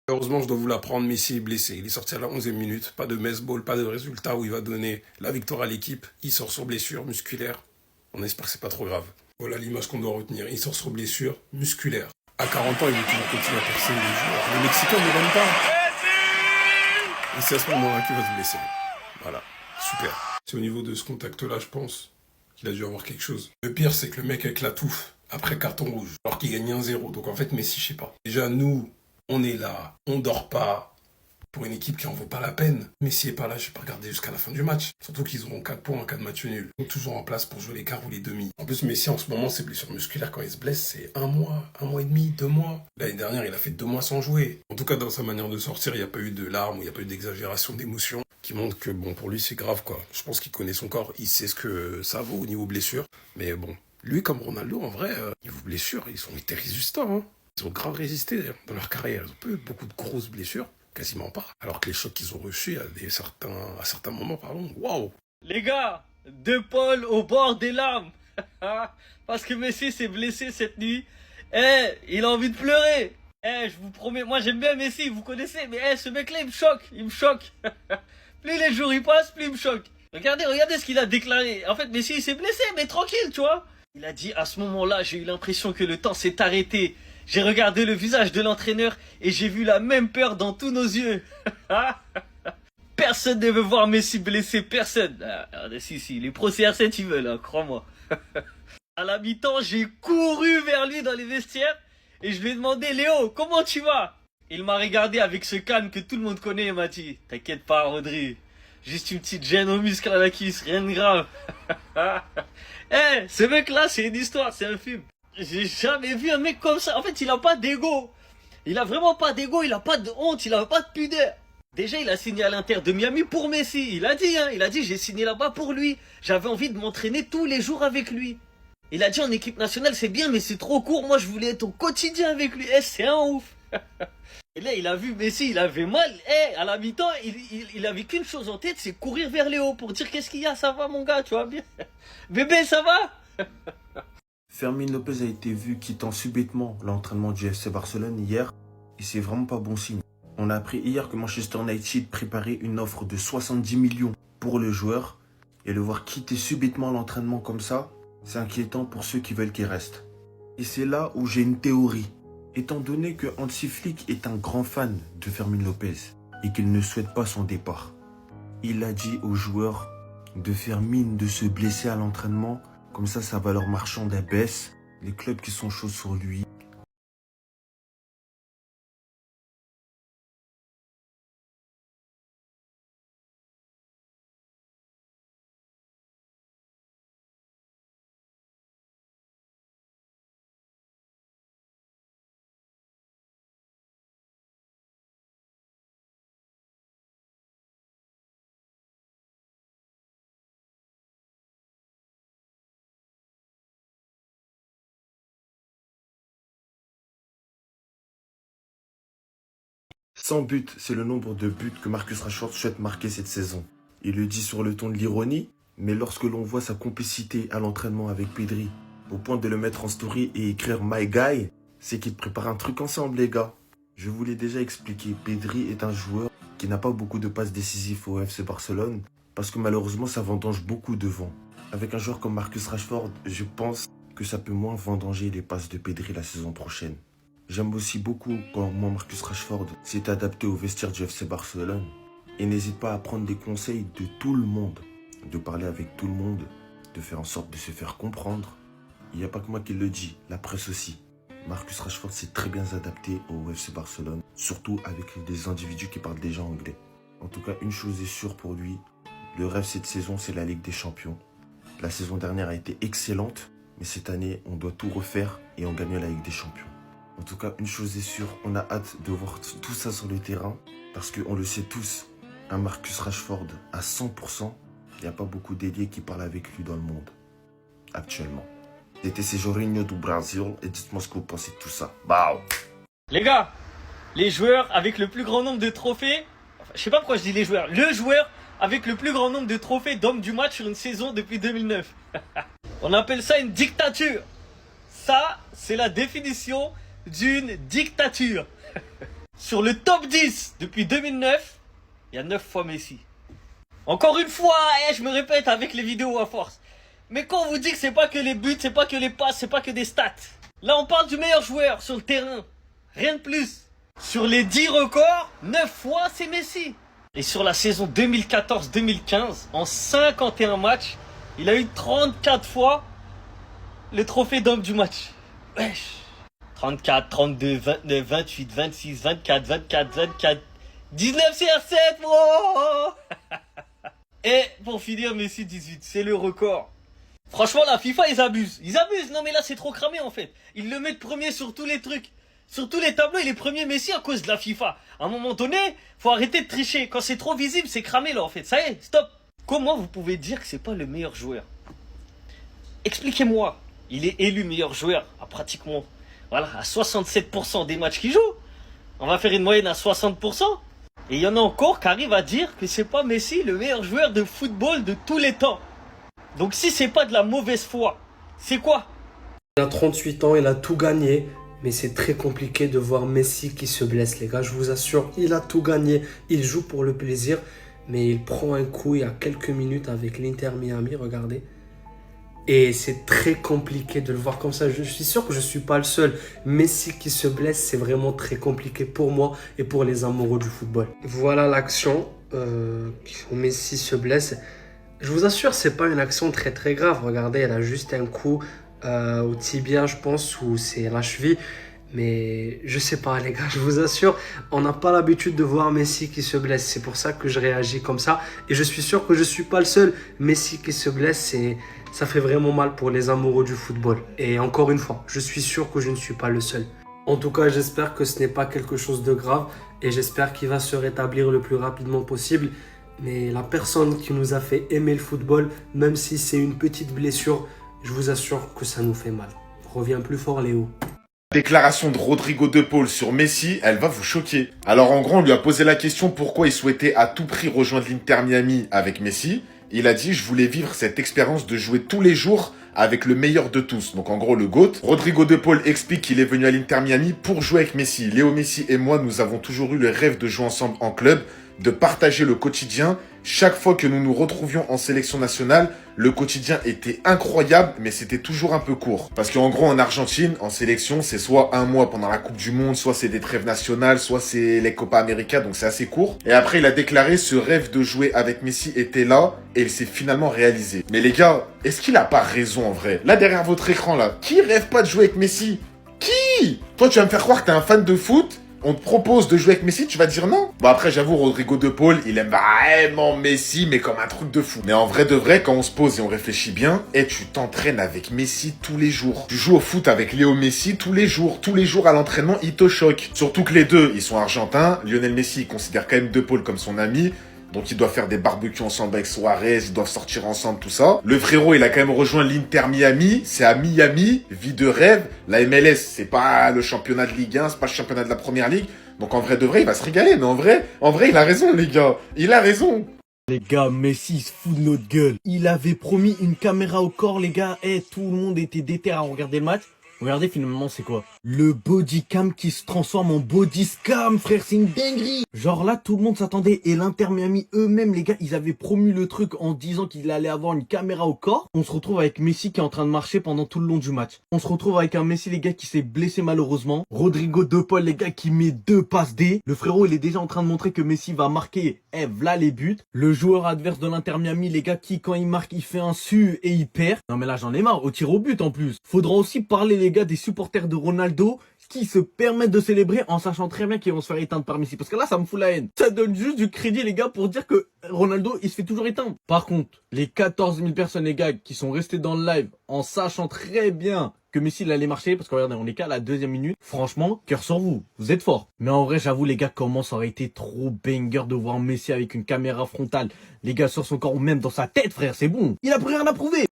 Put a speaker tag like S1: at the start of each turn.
S1: Heureusement, je dois vous l'apprendre, Messi est blessé. Il est sorti à la 11e minute. Pas de mess ball, pas de résultat où il va donner la victoire à l'équipe. Il sort sur blessure musculaire. On espère que c'est pas trop grave. Voilà l'image qu'on doit retenir. Il sort sur blessure musculaire. À 40 ans, il veut toujours continuer à percer les joueurs. Les Mexicains ne l'aiment pas. Et c'est à ce moment-là qu'il va se blesser. Voilà. Super. C'est au niveau de ce contact-là, je pense, qu'il a dû avoir quelque chose. Le pire, c'est que le mec avec la touffe, après carton rouge, alors qu'il gagne 1-0. Donc en fait, Messi, je sais pas. Déjà, nous, on est là, on dort pas pour une équipe qui en vaut pas la peine. Messi est pas là, je vais pas regarder jusqu'à la fin du match. Surtout qu'ils auront 4 points en cas de match nul. Ils sont toujours en place pour jouer les quarts ou les demi. En plus, Messi, en ce moment, ses blessures musculaires, quand il se blesse, c'est 1 mois et demi, 2 mois. L'année dernière, il a fait 2 mois sans jouer. En tout cas, dans sa manière de sortir, il n'y a pas eu de larmes, il n'y a pas eu d'exagération d'émotion qui montre que, bon, pour lui, c'est grave, quoi. Je pense qu'il connaît son corps, il sait ce que ça vaut au niveau blessure. Mais bon, lui, comme Ronaldo, en vrai, niveau blessure, ils ont été résistants, hein. Ils ont grave résisté dans leur carrière. Ils ont pas eu beaucoup de grosses blessures. Quasiment pas. Alors que les chocs qu'ils ont reçus à certains moments, pardon, waouh!
S2: Les gars, De Paul au bord des larmes. Parce que Messi s'est blessé cette nuit. Il a envie de pleurer. Je vous promets, moi j'aime bien Messi, vous connaissez, mais ce mec-là, il me choque. Plus les jours y passent, plus il me choque. Regardez ce qu'il a déclaré. En fait, Messi, il s'est blessé, mais tranquille, tu vois. Il a dit, à ce moment-là, j'ai eu l'impression que le temps s'est arrêté. J'ai regardé le visage de l'entraîneur et j'ai vu la même peur dans tous nos yeux. Personne ne veut voir Messi blessé, personne. Si, les pros CR7 ils veulent, hein, crois-moi. À la mi-temps, j'ai couru vers lui dans les vestiaires et je lui ai demandé, Léo, comment tu vas? Il m'a regardé avec ce calme que tout le monde connaît et m'a dit, t'inquiète pas, Rodri, juste une petite gêne au muscle à la cuisse, rien de grave. Ce mec-là, c'est une histoire, c'est un film. J'ai jamais vu un mec comme ça. En fait, il a pas d'ego. Il a vraiment pas d'ego, il a pas de honte, il a pas de pudeur. Déjà, il a signé à l'Inter de Miami pour Messi. Il a dit, j'ai signé là-bas pour lui. J'avais envie de m'entraîner tous les jours avec lui. Il a dit en équipe nationale, c'est bien, mais c'est trop court. Moi, je voulais être au quotidien avec lui. C'est un ouf. Et là, il a vu Messi, il avait mal. À la mi-temps, il avait qu'une chose en tête, c'est courir vers Léo pour dire qu'est-ce qu'il y a, ça va mon gars, tu vois bien. Bébé, ça va?
S3: Fermin Lopez a été vu quittant subitement l'entraînement du FC Barcelone hier et c'est vraiment pas bon signe. On a appris hier que Manchester United préparait une offre de 70 millions pour le joueur et le voir quitter subitement l'entraînement comme ça, c'est inquiétant pour ceux qui veulent qu'il reste. Et c'est là où j'ai une théorie. Étant donné que Hansi Flick est un grand fan de Fermin Lopez et qu'il ne souhaite pas son départ, il a dit aux joueurs de faire mine de se blesser à l'entraînement. Comme ça, sa valeur marchande baisse. Les clubs qui sont chauds sur lui. Sans but, c'est le nombre de buts que Marcus Rashford souhaite marquer cette saison. Il le dit sur le ton de l'ironie, mais lorsque l'on voit sa complicité à l'entraînement avec Pedri, au point de le mettre en story et écrire My Guy, c'est qu'ils préparent un truc ensemble les gars. Je vous l'ai déjà expliqué, Pedri est un joueur qui n'a pas beaucoup de passes décisives au FC Barcelone, parce que malheureusement ça vendange beaucoup devant. Avec un joueur comme Marcus Rashford, je pense que ça peut moins vendanger les passes de Pedri la saison prochaine. J'aime aussi beaucoup quand Marcus Rashford s'est adapté au vestiaire du FC Barcelone. Et n'hésite pas à prendre des conseils de tout le monde, de parler avec tout le monde, de faire en sorte de se faire comprendre. Il n'y a pas que moi qui le dis, la presse aussi. Marcus Rashford s'est très bien adapté au FC Barcelone, surtout avec des individus qui parlent déjà anglais. En tout cas, une chose est sûre pour lui, le rêve cette saison, c'est la Ligue des Champions. La saison dernière a été excellente, mais cette année, on doit tout refaire et en gagner la Ligue des Champions. En tout cas, une chose est sûre, on a hâte de voir tout ça sur le terrain, parce qu'on le sait tous, un Marcus Rashford à 100%, il n'y a pas beaucoup d'ailiers qui parlent avec lui dans le monde, actuellement. C'était Jorginho du Brésil, et dites-moi ce que vous pensez de tout ça. Bao.
S2: Les gars, les joueurs avec le plus grand nombre de trophées, je sais pas pourquoi je dis les joueurs, le joueur avec le plus grand nombre de trophées d'homme du match sur une saison depuis 2009. On appelle ça une dictature. Ça, c'est la définition d'une dictature. sur le top 10 depuis 2009, il y a 9 fois Messi. Encore une fois, je me répète avec les vidéos à force. Mais quand on vous dit que c'est pas que les buts, c'est pas que les passes, c'est pas que des stats. Là, on parle du meilleur joueur sur le terrain. Rien de plus. Sur les 10 records, 9 fois, c'est Messi. Et sur la saison 2014-2015, en 51 matchs, il a eu 34 fois le trophée d'homme du match. Wesh. 34, 32, 29, 28, 26, 24, 24, 24, 19 CR7, bro. Et pour finir, Messi 18, c'est le record. Franchement, la FIFA, ils abusent. Ils abusent. Non, mais là, c'est trop cramé, en fait. Ils le mettent premier sur tous les trucs. Sur tous les tableaux, il est premier Messi à cause de la FIFA. À un moment donné, faut arrêter de tricher. Quand c'est trop visible, c'est cramé, là, en fait. Ça y est, stop. Comment vous pouvez dire que c'est pas le meilleur joueur? Expliquez-moi. Il est élu meilleur joueur à pratiquement, voilà, à 67% des matchs qu'il joue. On va faire une moyenne à 60%. Et il y en a encore qui arrivent à dire que c'est pas Messi le meilleur joueur de football de tous les temps. Donc si c'est pas de la mauvaise foi, c'est quoi?
S4: Il a 38 ans, il a tout gagné. Mais c'est très compliqué de voir Messi qui se blesse, les gars. Je vous assure, il a tout gagné. Il joue pour le plaisir. Mais il prend un coup il y a quelques minutes avec l'Inter Miami, regardez. Et c'est très compliqué de le voir comme ça. Je suis sûr que je ne suis pas le seul. Messi qui se blesse, c'est vraiment très compliqué pour moi et pour les amoureux du football. Voilà l'action où Messi se blesse. Je vous assure, c'est pas une action très très grave. Regardez, elle a juste un coup au tibia, je pense, ou c'est la cheville. Mais je sais pas, les gars, je vous assure, on n'a pas l'habitude de voir Messi qui se blesse. C'est pour ça que je réagis comme ça. Et je suis sûr que je suis pas le seul. Messi qui se blesse, ça fait vraiment mal pour les amoureux du football. Et encore une fois, je suis sûr que je ne suis pas le seul. En tout cas, j'espère que ce n'est pas quelque chose de grave. Et j'espère qu'il va se rétablir le plus rapidement possible. Mais la personne qui nous a fait aimer le football, même si c'est une petite blessure, je vous assure que ça nous fait mal. Reviens plus fort, Léo.
S3: Déclaration de Rodrigo De Paul sur Messi, elle va vous choquer. Alors en gros, on lui a posé la question pourquoi il souhaitait à tout prix rejoindre l'Inter Miami avec Messi. Il a dit « Je voulais vivre cette expérience de jouer tous les jours avec le meilleur de tous ». Donc en gros, le GOAT. Rodrigo De Paul explique qu'il est venu à l'Inter Miami pour jouer avec Messi. Léo Messi et moi, nous avons toujours eu le rêve de jouer ensemble en club, de partager le quotidien. Chaque fois que nous nous retrouvions en sélection nationale, le quotidien était incroyable, mais c'était toujours un peu court. Parce qu'en gros, en Argentine, en sélection, c'est soit un mois pendant la Coupe du Monde, soit c'est des trêves nationales, soit c'est les Copa América, donc c'est assez court. Et après, il a déclaré ce rêve de jouer avec Messi était là, et il s'est finalement réalisé. Mais les gars, est-ce qu'il a pas raison en vrai? Là, derrière votre écran, là, qui rêve pas de jouer avec Messi? Qui? Toi, tu vas me faire croire que t'es un fan de foot? On te propose de jouer avec Messi, tu vas dire non? Bon après j'avoue Rodrigo De Paul, il aime vraiment Messi mais comme un truc de fou. Mais en vrai de vrai, quand on se pose et on réfléchit bien, tu t'entraînes avec Messi tous les jours. Tu joues au foot avec Léo Messi tous les jours à l'entraînement, il te choque. Surtout que les deux, ils sont argentins. Lionel Messi, il considère quand même De Paul comme son ami. Donc ils doivent faire des barbecues ensemble avec Suarez, ils doivent sortir ensemble, tout ça. Le frérot, il a quand même rejoint l'Inter Miami, c'est à Miami, vie de rêve. La MLS, c'est pas le championnat de Ligue 1, c'est pas le championnat de la Première Ligue. Donc en vrai de vrai, il va se régaler. Mais en vrai, il a raison les gars, il a raison.
S5: Les gars, Messi se fout de notre gueule. Il avait promis une caméra au corps, les gars. Tout le monde était déter à regarder le match. Regardez finalement c'est quoi? Le bodycam qui se transforme en body scam, frère, c'est une dinguerie. Genre là tout le monde s'attendait et l'Inter Miami eux-mêmes les gars, ils avaient promu le truc en disant qu'il allait avoir une caméra au corps. On se retrouve avec Messi qui est en train de marcher pendant tout le long du match. On se retrouve avec un Messi les gars qui s'est blessé malheureusement. Rodrigo De Paul les gars qui met 2 passes D. Le frérot il est déjà en train de montrer que Messi va marquer. V'là les buts. Le joueur adverse de l'Inter Miami les gars qui quand il marque il fait un su et il perd. Non mais là j'en ai marre, au tir au but en plus. Faudra aussi parler les gars des supporters de Ronaldo qui se permettent de célébrer en sachant très bien qu'ils vont se faire éteindre par Messi. Parce que là, ça me fout la haine. Ça donne juste du crédit, les gars, pour dire que Ronaldo, il se fait toujours éteindre. Par contre, les 14 000 personnes, les gars, qui sont restées dans le live en sachant très bien que Messi, il allait marcher, parce que regardez, on est qu'à la 2e minute. Franchement, cœur sur vous. Vous êtes forts. Mais en vrai, j'avoue, les gars, comment ça aurait été trop banger de voir Messi avec une caméra frontale. Les gars, sur son corps ou même dans sa tête, frère, c'est bon. Il a plus rien à prouver.